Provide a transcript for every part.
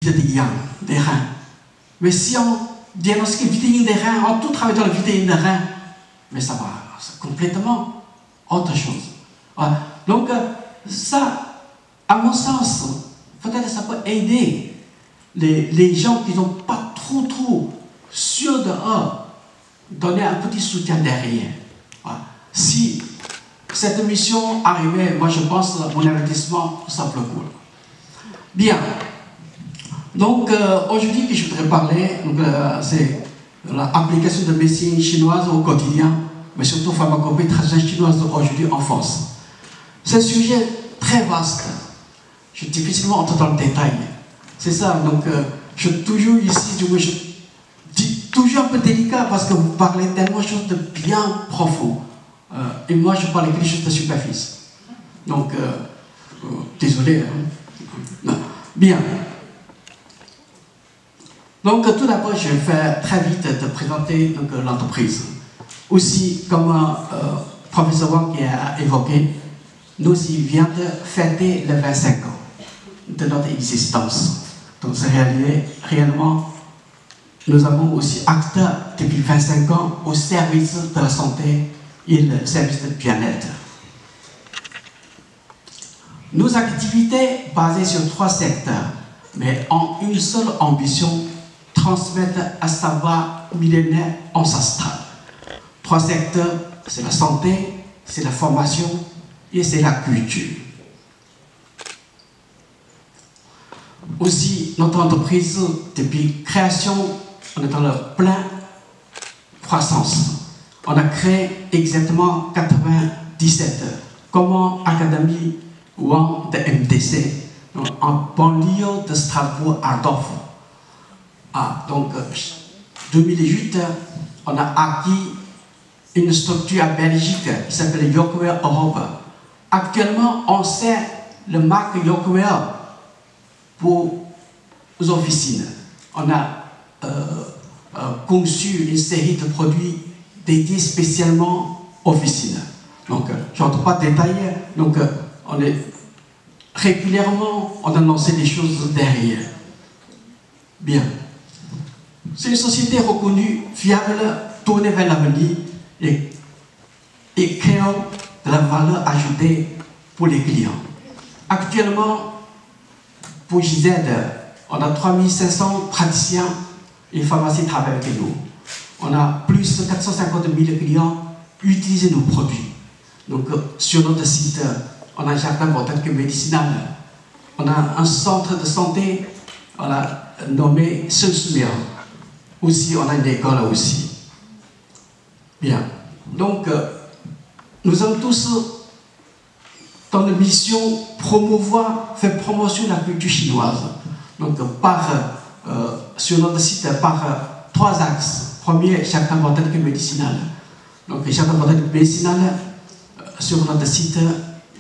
des yang, des reins. Mais si on diagnostique vitamine des reins, on tout travaille dans la vitamine des reins, mais ça va, c'est complètement autre chose. Voilà. Donc, ça, à mon sens, peut-être ça peut aider les gens qui n'ont pas trop sûrs de eux, donner un petit soutien derrière. Voilà. Si cette mission arrivait, moi je pense que mon investissement, ça peut le coup. Bien. Donc, aujourd'hui, que je voudrais parler, c'est l'application de médecine chinoise au quotidien, mais surtout pharmacopée traditionnelle chinoise aujourd'hui en France. C'est un sujet très vaste. Je suis difficilement entré dans le détail. C'est ça, donc je suis toujours ici, je dis toujours un peu délicat parce que vous parlez tellement de choses de bien profond. Et moi, je parle quelque chose de superficie. Donc, désolé. Non. Bien. Donc, tout d'abord, je vais faire très vite de présenter l'entreprise. Aussi, comme professeur Wang qui a évoqué, nous aussi vient de fêter les 25 ans de notre existence. Donc, c'est réellement, nous avons aussi acté depuis 25 ans au service de la santé et le service de bien-être. Nos activités basées sur 3 secteurs, mais en une seule ambition, transmettre un savoir millénaire ancestral. 3 secteurs, c'est la santé, c'est la formation et c'est la culture. Aussi, notre entreprise, depuis création, on est dans le plein croissance. On a créé exactement 97 comme Académie Wang de MDC, en banlieue de Strasbourg-Ardorf. Donc, 2008, on a acquis une structure en Belgique qui s'appelle Yokware Europe. Actuellement, on sert le marque Yokware pour les officines. On a conçu une série de produits dédiés spécialement aux officines. Donc, je n'entre pas détailler. Donc, on est régulièrement, on a lancé des choses derrière. Bien. C'est une société reconnue, fiable, tournée vers l'avenir et créant de la valeur ajoutée pour les clients. Actuellement, pour JZ, on a 3500 praticiens et pharmacies qui travaillent avec nous. On a plus de 450 000 clients qui utilisent nos produits. Donc, sur notre site, on a un jardin botanique médicinal. On a un centre de santé, on a nommé Sensumia. Aussi, on a une école aussi. Bien. Donc, nous sommes tous dans la mission promouvoir, faire promotion de la culture chinoise. Donc, sur notre site, par 3 axes. Premier, jardin botanique médicinal. Donc, jardin botanique médicinal, sur notre site,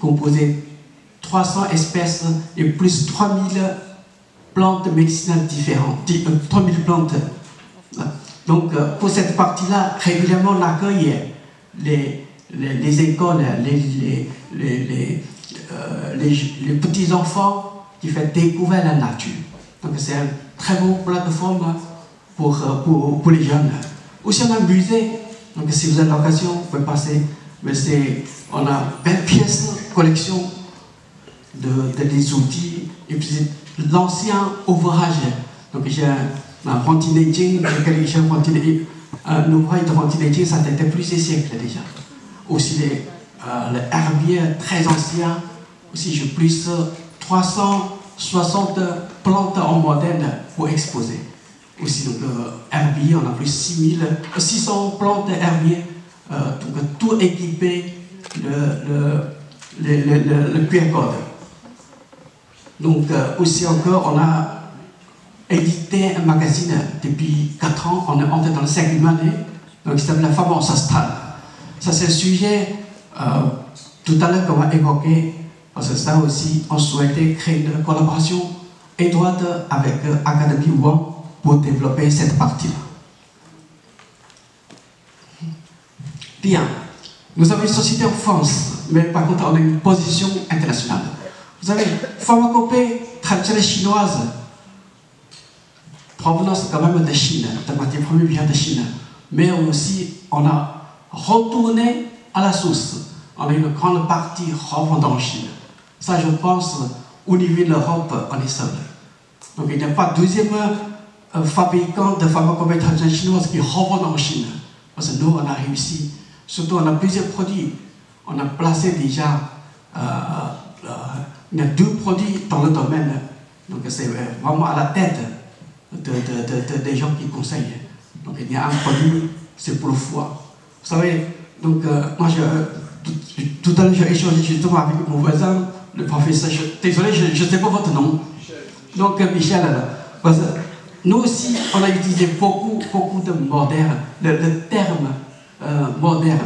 composé 300 espèces et plus 3000 plantes médicinales différentes. 3000 plantes. Donc, pour cette partie-là, régulièrement, on accueille les écoles, les petits-enfants qui font découvrir la nature. Donc, c'est une très bonne plateforme pour les jeunes. Aussi, on a un musée. Donc, si vous avez l'occasion, vous pouvez passer. Mais on a 20 pièces, collection des outils, et puis l'ancien ouvrage. Donc, j'ai un Rantinaging, un ouvrage de Rantinaging, ça datait plusieurs siècles déjà. Aussi, le herbier très ancien. Aussi, j'ai plus de 360 plantes en modèle pour exposer. Aussi, donc, herbier, on a plus de 600 plantes herbiers. Donc, tout équipé, le QR code. Donc, aussi encore, on a édité un magazine depuis 4 ans, on est entré dans la 5e année, donc il s'appelle La Femme Ancestrale. Ça, c'est un sujet, tout à l'heure, qu'on va évoquer, parce que ça aussi, on souhaitait créer une collaboration étroite avec Académie Wang pour développer cette partie-là. Bien, nous avons une société en France, mais par contre, on a une position internationale. Vous savez, pharmacopée traditionnelle chinoise, provenance quand même de Chine, la matière première vient de Chine, mais aussi on a retourné à la source. On a une grande partie revendue en Chine. Ça, je pense, au niveau de l'Europe, on est seul. Donc il n'y a pas de deuxième fabricant de pharmacopée traditionnelle chinoise qui revend en Chine. Parce que nous, on a réussi. Surtout, on a plusieurs produits. On a placé déjà, il y a 2 produits dans le domaine. Donc c'est vraiment à la tête des gens qui conseillent. Donc il y a un produit, c'est pour le foie. Vous savez, donc moi, tout à l'heure, j'ai échangé justement avec mon voisin, le professeur. Désolé, je ne sais pas votre nom. Donc Michel, parce que nous aussi, on a utilisé beaucoup de moderne, le terme moderne.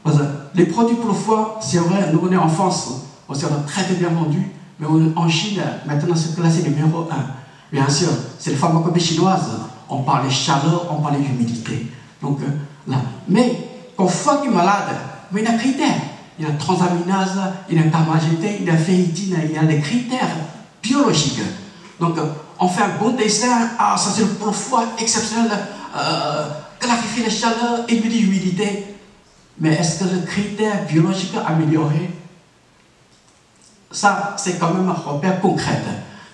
Parce que les produits pour le foie, c'est vrai, nous on est en France, on a très bien vendu, mais en Chine, maintenant c'est classé numéro 1. Bien sûr, c'est la pharmacopée chinoise, on parle de chaleur, on parle d'humidité. Donc là, mais quand le foie est malade, mais il y a des critères. Il y a transaminase, il y a gamma-GT, il y a ferritine, il y a des critères biologiques. Donc, on fait un bon dessin, ah, ça c'est pour le foie exceptionnel, clarifier la chaleur, éliminer l'humidité. Mais est-ce que le critère biologique a amélioré? Ça, c'est quand même un repère concret.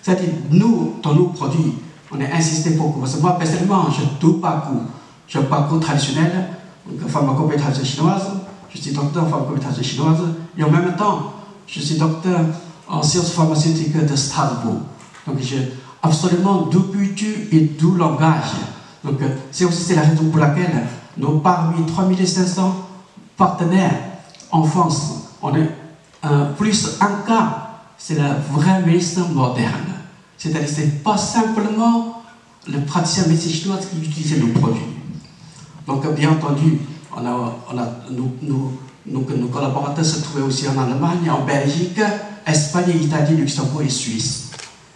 C'est-à-dire, nous, dans nos produits, on a insisté beaucoup. Parce que moi, personnellement, je tout parcours. J'ai un parcours traditionnel, donc pharmacopée traditionnelle chinoise. Je suis docteur en pharmacopée traditionnelle chinoise. Et en même temps, je suis docteur en sciences pharmaceutiques de Strasbourg. Donc, j'ai absolument deux cultures et deux langages. Donc, c'est aussi la raison pour laquelle nous, parmi 3500 partenaires en France, on est plus un cas, c'est la vraie médecine moderne. C'est-à-dire, ce n'est pas simplement le praticien médecine chinoise qui utilise nos produits. Donc, bien entendu, nos collaborateurs se trouvaient aussi en Allemagne, en Belgique, Espagne, Italie, Luxembourg et Suisse.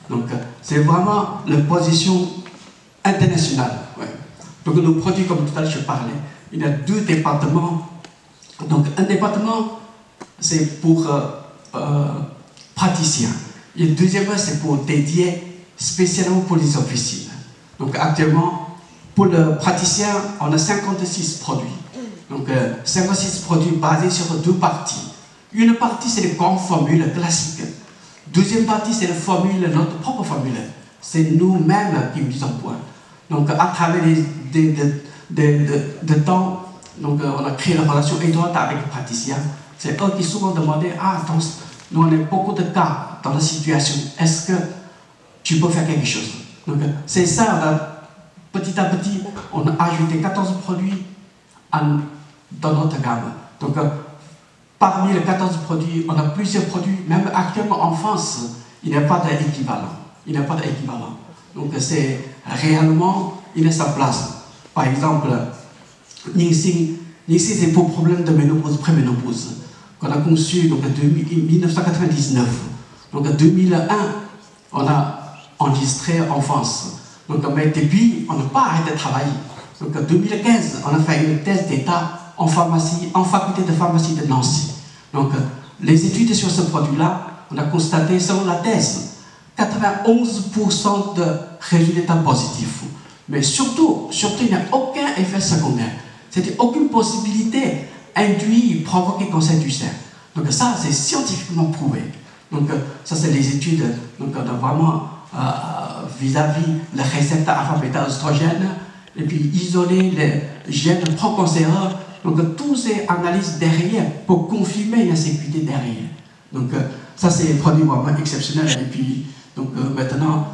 Donc, c'est vraiment la position internationale. Ouais. Donc, nos produits, comme tout à l'heure je parlais, il y a 2 départements. Donc, un département, c'est pour praticiens. Et le deuxième, c'est pour dédié spécialement pour les officines. Donc, actuellement, pour le praticien, on a 56 produits. Donc, 56 produits basés sur 2 parties. Une partie, c'est les grandes formules classiques. Deuxième partie, c'est la formule, notre propre formule. C'est nous-mêmes qui utilisons point. Donc, à travers des temps, donc, on a créé la relation étroite avec les praticiens. C'est eux qui souvent demandaient, ah, nous on a beaucoup de cas dans la situation, est-ce que tu peux faire quelque chose? Donc, c'est ça, petit à petit, on a ajouté 14 produits dans notre gamme. Donc, parmi les 14 produits, on a plusieurs produits, même actuellement en France, il n'y a pas d'équivalent. Il n'y a pas d'équivalent. Donc, c'est réellement, il a sa place. Par exemple, Ningxing, c'est pour problème de ménopause, préménopause, qu'on a conçu donc, en 1999. Donc, en 2001, on a enregistré en France. Donc, mais depuis, on n'a pas arrêté de travailler. Donc, en 2015, on a fait une thèse d'état en pharmacie, en faculté de pharmacie de Nancy. Donc, les études sur ce produit-là, on a constaté, selon la thèse, 91% de résultats positifs. Mais surtout, il n'y a aucun effet secondaire. C'est-à-dire aucune possibilité induite, provoquer cancer du sein. Donc ça, c'est scientifiquement prouvé. Donc ça, c'est les études. Donc on a vraiment vis-à-vis le récepteur alpha-bêta-oestrogène, et puis isoler les gènes pro-cancéreux. Donc toutes ces analyses derrière pour confirmer la sécurité derrière. Donc ça, c'est un produit vraiment exceptionnel. Et puis donc maintenant,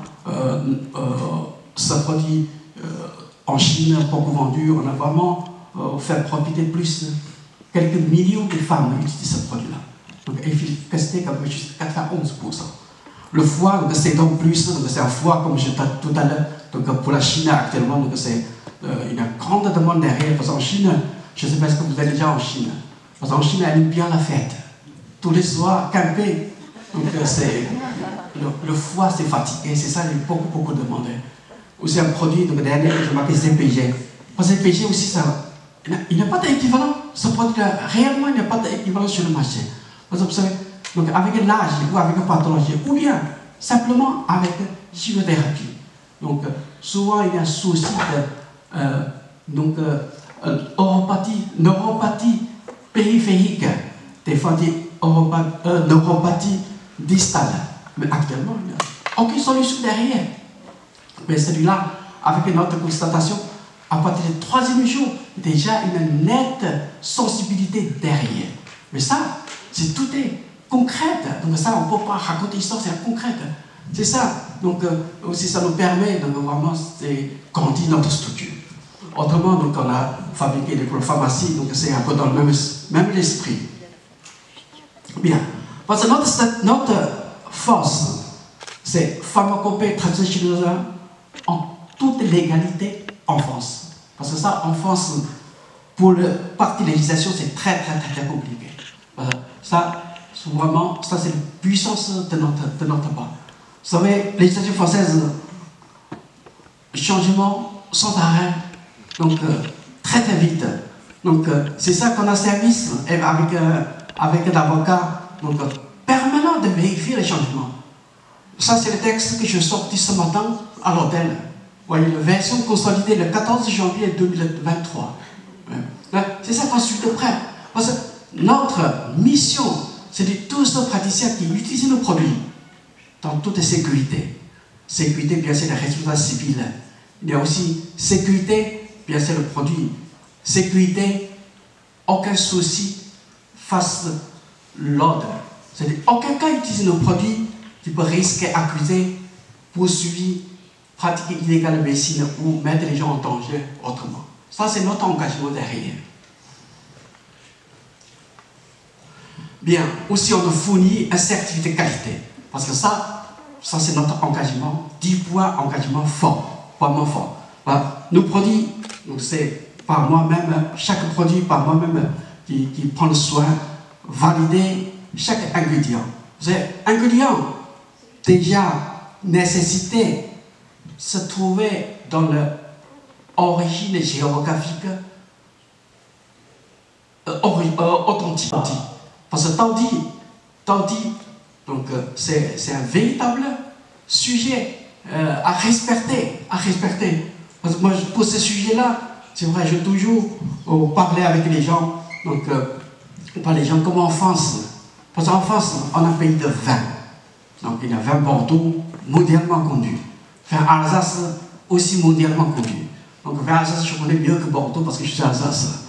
ce produit en Chine, beaucoup vendu, on a vraiment fait profiter plus quelques millions de femmes utilisent ce produit-là. Donc efficacité comme juste 91%. Le foie, c'est donc plus, c'est un foie comme je disais tout à l'heure. Donc pour la Chine actuellement, c'est une grande demande derrière. Parce qu'en Chine, je ne sais pas si vous êtes déjà en Chine. Parce qu'en Chine, elle aime bien la fête. Tous les soirs, camper. Donc c'est le foie, c'est fatigué. C'est ça, il y a beaucoup demandé. Aussi un produit, donc dernier, je m'appelle CPG. Parce que CPG aussi, ça, il n'y a pas d'équivalent. Ce produit-là, réellement, il n'y a pas d'équivalent sur le marché. Parce que vous savez, donc avec l'âge ou avec une pathologie, ou bien simplement avec chimiothérapie. Donc, souvent il y a un souci de neuropathie périphérique, des fois des neuropathie distale. Mais actuellement, il n'y a aucune solution derrière. Mais celui-là, avec notre constatation, à partir du 3e jour, déjà une nette sensibilité derrière. Mais ça, tout est concret. Donc ça, on ne peut pas raconter l'histoire, c'est concrète. C'est ça. Donc aussi, ça nous permet de vraiment grandir notre structure. Autrement, donc, on a fabriqué des pharmacies, donc c'est un peu dans le même esprit. Bien. Parce que notre force, c'est pharmacopée traditionnelle en toute légalité en France. Parce que ça, en France, pour la partie législation, c'est très compliqué. Ça, vraiment, ça c'est la puissance de notre part. Vous savez, la législation française, changement sans arrêt, donc très vite. Donc c'est ça qu'on a service avec un avocat donc, permanent de vérifier les changements. Ça c'est le texte que je sorti ce matin à l'hôtel. Vous voyez, la version consolidée le 14 janvier 2023. C'est ça qu'on suit de près. Parce que notre mission, c'est de tous nos praticiens qui utilisent nos produits dans toute sécurité. Sécurité, bien sûr, la responsabilité civile. Il y a aussi sécurité, bien sûr, le produit. Sécurité, aucun souci face l'ordre. C'est-à-dire, aucun cas utiliser nos produits qui peut risquer, accuser, poursuivre, pratiquer illégale médecine ou mettre les gens en danger autrement. Ça, c'est notre engagement derrière. Bien, aussi on nous fournit un certificat de qualité. Parce que ça c'est notre engagement, 10 points, engagement fort, vraiment fort. Voilà. Nos produits, c'est par moi-même, chaque produit par moi-même qui prend le soin, valider chaque ingrédient. C'est ingrédient déjà nécessité se trouver dans l'origine géographique authentique. Parce que tandis donc c'est un véritable sujet à respecter. Parce que moi, pour ce sujet-là, c'est vrai, je toujours parler avec les gens. Donc, pas les gens comme en France. Parce qu'en France, on a un pays de vin. Donc, il y a vin Bordeaux mondialement connu. Vin Alsace aussi mondialement connu. Donc, vin Alsace, je connais mieux que Bordeaux parce que je suis Alsace.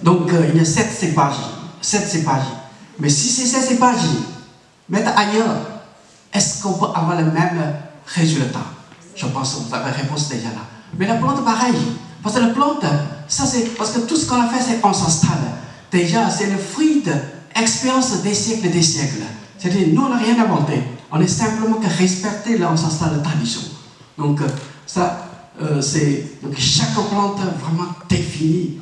Donc, il y a 7 cépages. Mais si ces 7 cépages mettent ailleurs, est-ce qu'on peut avoir le même résultat? Je pense que vous avez la réponse déjà là. Mais la plante, pareil. Parce que la plante, ça c'est parce que tout ce qu'on a fait, c'est ancestral. Déjà, c'est le fruit d'expérience des siècles et des siècles. C'est-à-dire, nous, on n'a rien inventé. On est simplement que respecter l'ancestral tradition. Donc, ça, c'est. Donc, chaque plante vraiment définit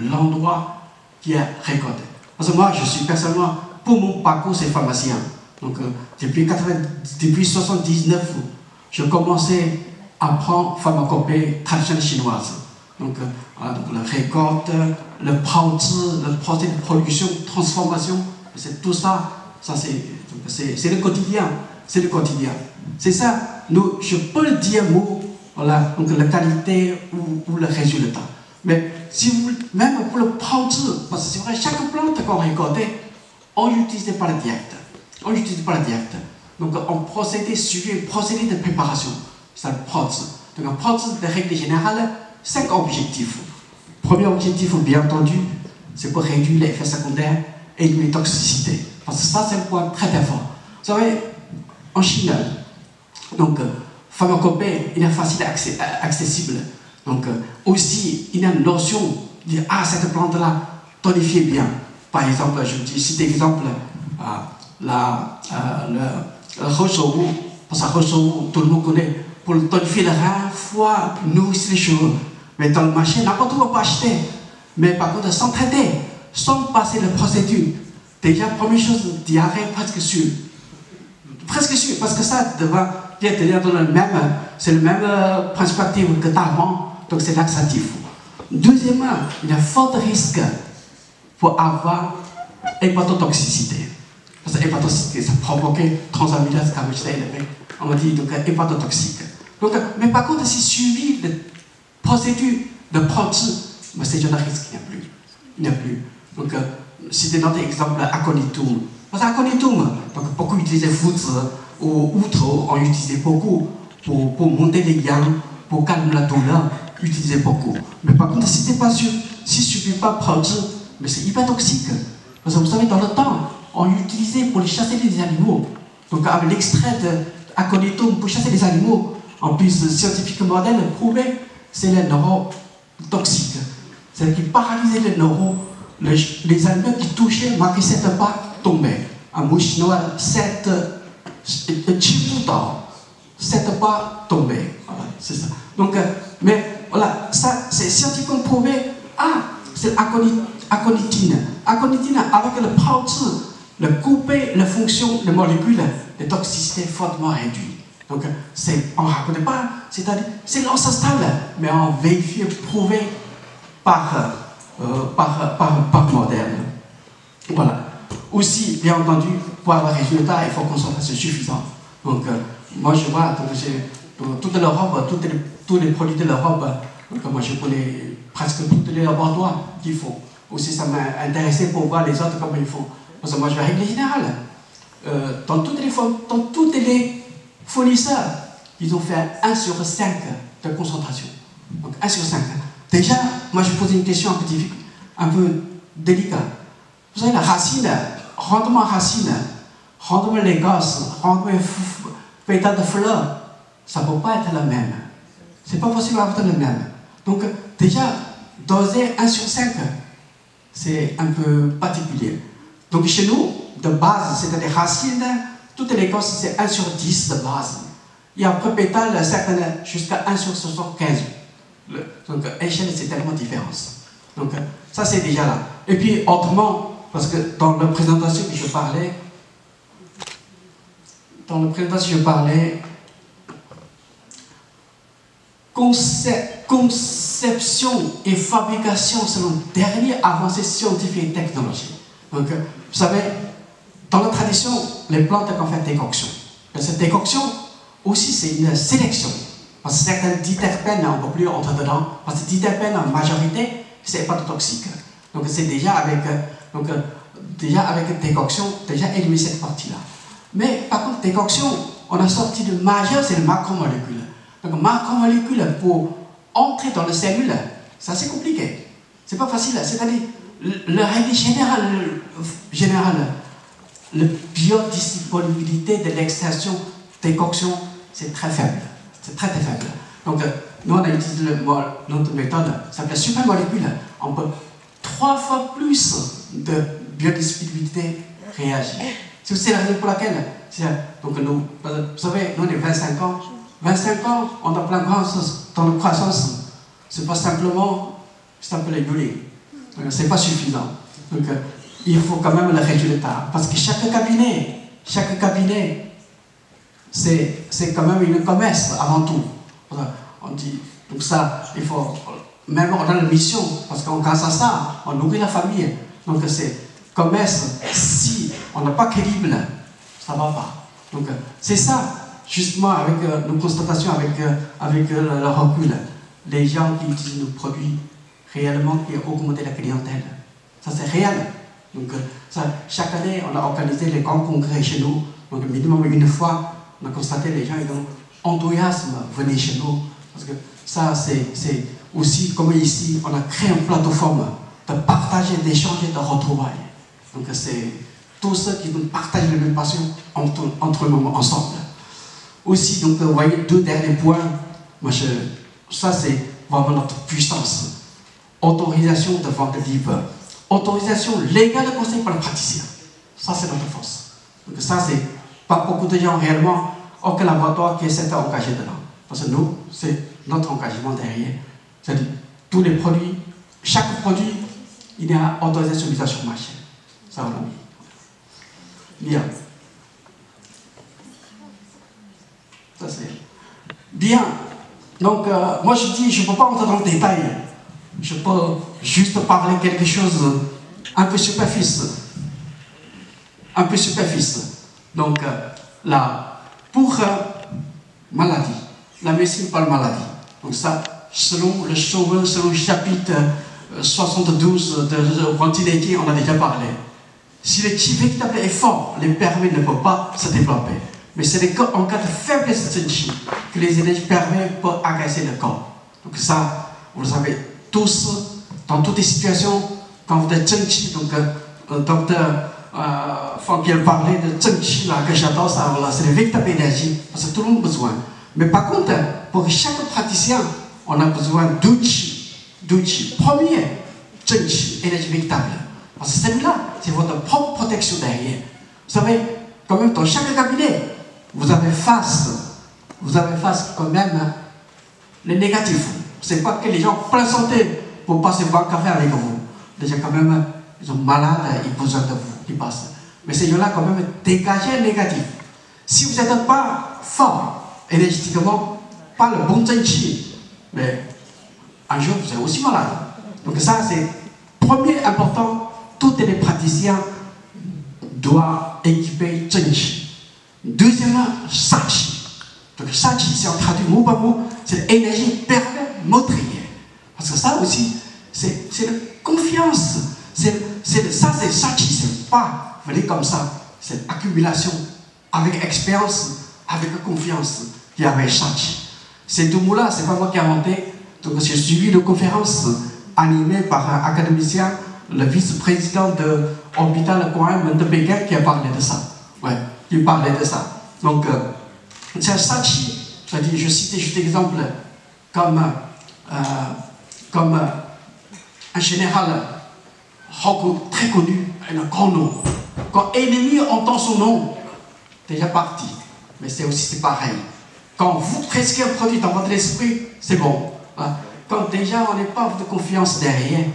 l'endroit qui est récolté. Parce que moi, je suis personnellement, pour mon parcours, c'est pharmacien. Donc, depuis 1979, je commençais à apprendre pharmacopée traditionnelle chinoise. Donc, la récolte, le procès de production, transformation, c'est tout ça. C'est le quotidien. C'est ça. Nous, je peux le dire mot, voilà, donc la qualité ou le résultat. Mais si vous, même pour le produit, parce que c'est vrai, chaque plante qu'on récolte, on n'utilise pas la diète. Donc, on suivi un procédé de préparation. C'est le produit. Donc, un produit, de règle générale, 5 objectifs. Premier objectif, bien entendu, c'est pour réduire les effets secondaires et les toxicités. Parce que ça, c'est un point très fort. Vous savez, en Chine, donc, pharmacopée, il est facile accessible. Donc, aussi, il y a une notion de dire, cette plante-là, tonifiez bien. Par exemple, je cite exemple, le roche-au-bout, parce que roche-au-bout, tout le monde connaît, pour tonifier le rein, foie, nourrir les cheveux. Mais dans le marché, n'importe où on peut acheter. Mais par contre, sans traiter, sans passer la procédure. Déjà, première chose, diarrhée presque sûre. Parce que ça devant c'est le même principe actif que d'avant, donc c'est laxatif. Deuxièmement, il y a un fort risque pour avoir hépatotoxicité. Parce que l'hépatotoxicité, ça provoque transamylase carboxylate, on va dire donc hépatotoxique. Donc, mais par contre, si suivi de procédure de produit, mais c'est un risque qu'il n'y a plus. Il n'y a plus. Donc, c'était notre exemple aconitum. Parce que aconitum, donc beaucoup utilisaient foot ou outre, on utilisait beaucoup pour monter les gammes, pour calmer la douleur, utiliser beaucoup. Mais par contre, si c'était pas sûr, si je ne suis pas produit, mais c'est hyper toxique. Parce que vous savez, dans le temps, on utilisait pour les chasser les animaux. Donc, avec l'extrait d'aconitum pour chasser les animaux, en plus, scientifiquement moderne prouvé, c'est les neurotoxiques. C'est-à-dire qu'ils paralysaient les neurones. Les animaux qui touchaient, marquaient 7 pas, tombaient. Un mouche noire, 7 pas tombaient. Voilà, c'est ça. Donc, mais voilà, ça, c'est scientifiquement prouvé. Ah, c'est l'aconitine. Aconitine, avec le pouch, le couper, la fonction, les molécules de toxicité fortement réduite. Donc, on ne raconte pas, c'est-à-dire, c'est l'ancestral, mais on vérifie, prouvé par moderne. Voilà. Aussi, bien entendu, pour avoir un résultat, il faut une concentration suffisante. Donc, moi, je vois, toute l'Europe, tous les produits de l'Europe, moi, je connais presque tous les laboratoires qu'il faut. Aussi, ça m'a intéressé pour voir les autres comment ils font. Parce que moi, je vais régler général. Dans tous les fournisseurs, ils ont fait 1/5 de concentration. Donc 1/5. Déjà, moi je pose une question un peu délicate. Vous savez, la racine, rendement l'écorce, rendement pétale de fleurs, ça ne peut pas être le même. C'est pas possible d'avoir le même. Donc déjà, doser 1/5, c'est un peu particulier. Donc chez nous, de base, c'est-à-dire racines, toutes les écorces, c'est 1/10 de base. Et après pétale, certaines jusqu'à 1/75. Donc échelle, c'est tellement différent. Donc ça, c'est déjà là. Et puis autrement, parce que dans la présentation que je parlais, conception et fabrication selon dernière avancée scientifique et technologique. Donc, vous savez, dans la tradition, les plantes ont fait décoction. Et cette décoction, aussi, c'est une sélection. Parce que certaines diterpènes, on ne peut plus entrer dedans. Parce que diterpènes, en majorité, ce n'est pas toxique. Donc, c'est déjà avec décoction, déjà éliminer cette partie-là. Mais, par contre, décoction, on a sorti de majeur, c'est le macromolécule. Donc, macromolécule, pour entrer dans la cellule, c'est assez compliqué. C'est pas facile. C'est-à-dire, la règle générale, la biodisponibilité de l'extraction décoction, c'est très faible. C'est très très faible. Donc, nous, on a utilisé notre méthode, ça s'appelle supermolécule. On peut 3 fois plus de biodisponibilité réagir. C'est la raison pour laquelle, donc nous, vous savez, nous, on est 25 ans. 25 ans, on a plein de croissance. Dans la croissance, c'est pas simplement, c'est un peu les bullying. C'est pas suffisant. Donc, il faut quand même le résultat. Parce que chaque cabinet, c'est quand même une commerce avant tout. On dit, donc ça, il faut, même on a la mission, parce qu'en grâce à ça, on nourrit la famille. Donc c'est commerce, si on n'a pas crédible, ça ne va pas. Donc c'est ça, justement, avec nos constatations, avec le recul. Les gens qui utilisent nos produits réellement, qui augmentent la clientèle. Ça c'est réel. Donc ça, chaque année, on a organisé les grands congrès chez nous. Donc minimum une fois, on a constaté les gens, ils ont enthousiasme, venez chez nous. Parce que ça, c'est aussi, comme ici, on a créé une plateforme de partager, d'échanger, de retrouvailles. Donc c'est tous ceux qui nous partagent les mêmes passions entre eux ensemble. Aussi, donc vous voyez, 2 derniers points. Moi, ça c'est vraiment notre puissance. Autorisation de vente libre. Autorisation légale de conseil par le praticien. Ça c'est notre force. Donc ça c'est pas beaucoup de gens réellement, aucun laboratoire qui essaie d'engager dedans. Parce que nous, c'est notre engagement derrière. C'est-à-dire, tous les produits, chaque produit, il y a autorisation de mise sur le marché. Ça, on l'a mis. Bien. Ça, c'est bien. Donc, moi, je dis, je ne peux pas entrer dans le détail. Je peux juste parler quelque chose un peu superficiel. Un peu superficiel. Donc, là, pour maladie, la médecine par maladie. Donc ça, selon le chapitre 72 de Quantinéti, on a déjà parlé. Si le qi véritable est fort, les pervers ne peuvent pas se développer. Mais c'est en cas de faiblesse de qi que les énergies pervers peuvent agresser le corps. Donc ça, vous le savez tous, dans toutes les situations, quand vous êtes qi, donc docteur Fankiel parlait de qi, là, que j'adore ça, voilà, c'est la véritable énergie, parce que tout le monde a besoin. Mais par contre, pour chaque praticien, on a besoin d'outils. Premier, qi, énergie véritable. Parce que celui-là, c'est votre propre protection derrière. Vous savez, quand même, dans chaque cabinet, vous avez face quand même les négatifs. C'est pas que les gens plein santé pour passer boire café avec vous. Déjà, quand même, ils sont malades, ils ont besoin de vous, ils passent. Mais ces gens-là, quand même, dégagez le négatif. Si vous n'êtes pas fort énergétiquement, pas le bon qi, mais un jour, vous êtes aussi malade. Donc ça, c'est premier important. Tous les praticiens doivent équiper qi. Deuxièmement, sachi. Donc sachi, si on traduit mot par mot, c'est l'énergie pervers motrière. Parce que ça aussi, c'est la confiance. Ça, c'est sachi, c'est pas venir comme ça. C'est accumulation avec expérience, avec confiance qui avait sachi. Ces deux mots-là, c'est pas moi qui ai inventé. Donc j'ai suivi une conférence animée par un académicien, le vice-président de l'hôpital Guam de Pékin, qui a parlé de ça. Ouais, qui parlait de ça. Donc, c'est sachi, c'est-à-dire, je citais juste exemple comme un général très connu, un grand nom. Quand l'ennemi entend son nom, déjà parti. Mais c'est aussi pareil. Quand vous prescrivez un produit dans votre esprit, c'est bon. Quand déjà on n'est pas de confiance derrière,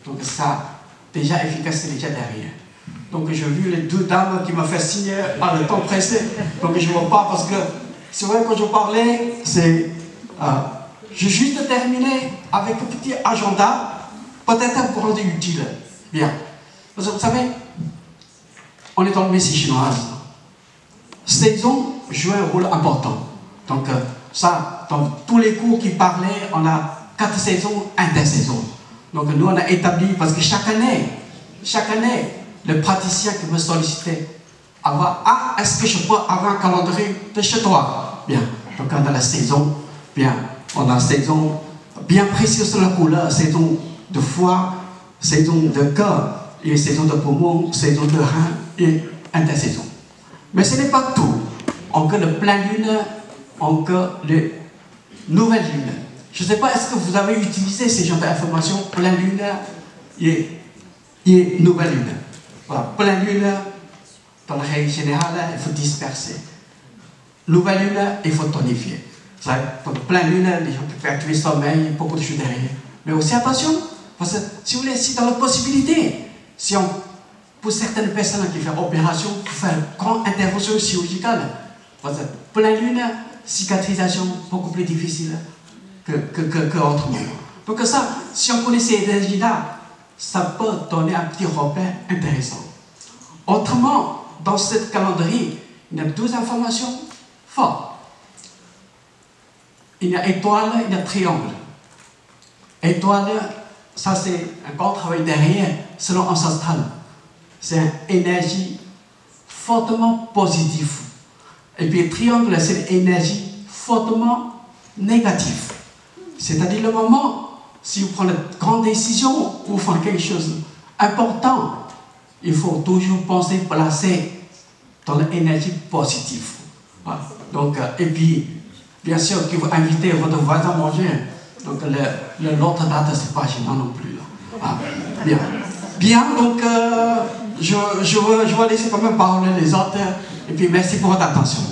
donc ça, déjà efficace, c'est déjà derrière. Donc j'ai vu les deux dames qui m'ont fait signer à le temps pressé. Donc je ne vois pas parce que c'est vrai quand je parlais, c'est... j'ai juste terminé avec un petit agenda, peut-être pour rendre utile. Bien. Parce que vous savez, on est dans le médecine chinoise. Saison joue un rôle important. Donc ça, dans tous les cours qui parlaient, on a 4 saisons, intersaisons. Donc nous on a établi, parce que chaque année, le praticien qui me sollicitait, est-ce que je peux avoir un calendrier de chez toi? Bien. Donc on a la saison, bien. On a la saison bien précise sur la couleur, saison de foie, saison de cœur, et saison de poumon, saison de rein et intersaison. Mais ce n'est pas tout. Encore le plein lune, encore les nouvelles lunes. Je ne sais pas, est-ce que vous avez utilisé ces genres d'informations, plein lune et nouvelle lune. Voilà, plein lune, dans la règle générale, il faut disperser. Nouvelle lune, il faut tonifier. Donc plein lune, les gens qui peuvent tuer sommeil, beaucoup de choses derrière. Mais aussi attention, parce que si vous voulez, si dans la possibilité, si on, pour certaines personnes qui font opération, qui font une grande intervention chirurgicale, parce que plein lune, cicatrisation beaucoup plus difficile que autrement. Donc ça, si on connaît ces énergies-là, ça peut donner un petit repère intéressant. Autrement, dans cette calendrier, il y a 2 informations fortes. Il y a étoile, il y a triangle. Étoile, ça c'est un grand travail derrière, selon ancestral. C'est une énergie fortement positive. Et puis triangle, c'est une énergie fortement négative. C'est-à-dire le moment, si vous prenez une grande décision ou faites quelque chose d'important, il faut toujours penser placer dans l'énergie positive. Voilà. Donc, et puis, bien sûr, que vous invitez votre voisin à manger. Donc, l'autre date, c'est pas gênant non plus. Ah, bien. Bien, donc, je vais laisser quand même parler les autres. Et puis, merci pour votre attention.